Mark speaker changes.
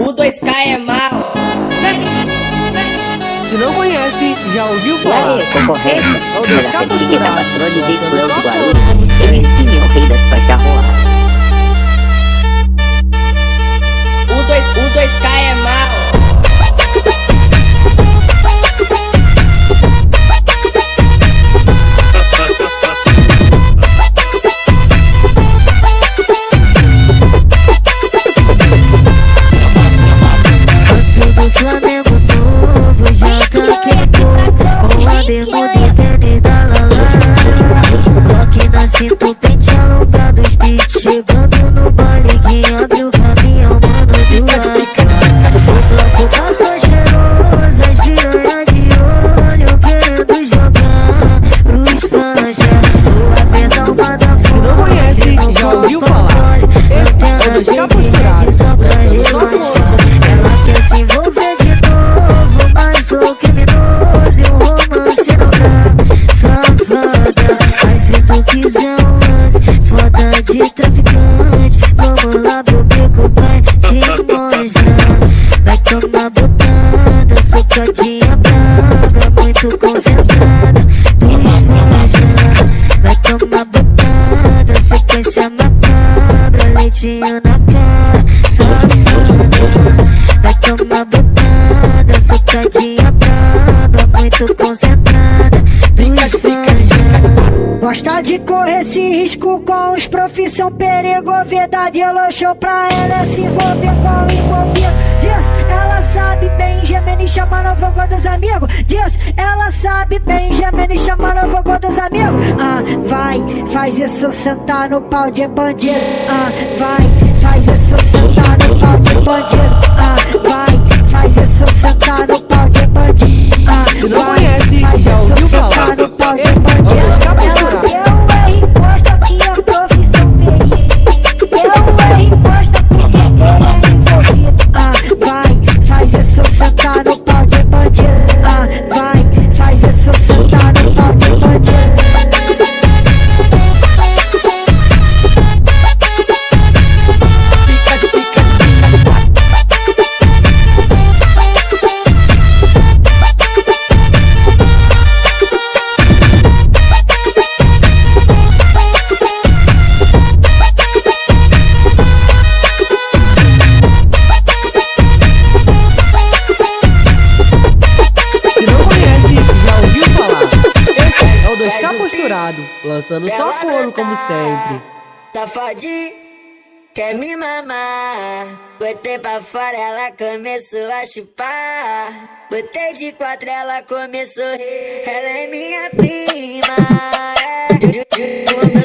Speaker 1: O 2K é mal.
Speaker 2: Se não conhece, já ouviu
Speaker 3: E
Speaker 2: falar.
Speaker 3: aí, concorrência?
Speaker 2: É o
Speaker 3: Mas
Speaker 2: 2K
Speaker 3: a Fedinha da
Speaker 2: posturado.
Speaker 3: Pastrone diz pro eu
Speaker 2: Só
Speaker 3: de
Speaker 2: coro,
Speaker 3: Guarulhos.
Speaker 2: como sempre.
Speaker 3: MC o rei das pacharroas.
Speaker 1: O 2K é mal.
Speaker 4: Do Flamengo novo, joga queimou com a bermuda e tênis da Lala. Toque na cinta, pente alongado, os beats chegando no baile que abre o caminho, mano do ar. O bloco passou cheiroso, as piranhas de olho querendo jogar pros fãs. Vou apertar uma da
Speaker 2: Se não
Speaker 4: fome,
Speaker 2: conhece, já ouviu falar. Esse é o 2K posturado. Só coro.
Speaker 4: ela quer se envolver de novo, mas sou criminoso e o romance não dá. Safada, mas se tu quiser um lance, foda de traficante, vamos lá pro beco pra te mostrar. Vai tomar botada, socadinha brava, muito concentrada, vai tomar botada, sequência macabra, leitinho na cara, safada. Vai tomar botada, socadinha braba, muito concentrada, gosta de correr esse risco com os profissão perigo, verdade, elogio pra ela se envolver com o envolvido. Diz, ela sabe bem, gemendo e chamando o vogô dos amigos. Diz, ela sabe bem, gemendo e chamando o vogô dos amigos. Ah, vai, faz isso sentar no pau de bandido. Ah, vai, faz isso sentar no pau de bandido. Ah, vai, faz isso sentar no pau de bandido. Ah,
Speaker 2: Se não
Speaker 4: vai,
Speaker 2: conhece,
Speaker 4: faz
Speaker 2: já
Speaker 4: isso
Speaker 2: ouviu
Speaker 4: sentar
Speaker 2: falar.
Speaker 4: no pau de
Speaker 2: Esse é o
Speaker 4: bandido.
Speaker 2: 2K posturado.
Speaker 4: Ela deu gosta que é profissão perigo. Deu gosta porque ele é envolvido. Ah, vai, faz isso sentar no pau de bandido. Ah, vai, faz isso sentar no pau de bandido.
Speaker 2: Se não conhece, já ouviu falar. Esse é o 2K posturado. Lançando só coro, como sempre.
Speaker 5: Safadinho, quer me mamar? Botei pra fora, ela começou a chupar. Botei de quatro, ela começou a rir. Ela é minha prima, é.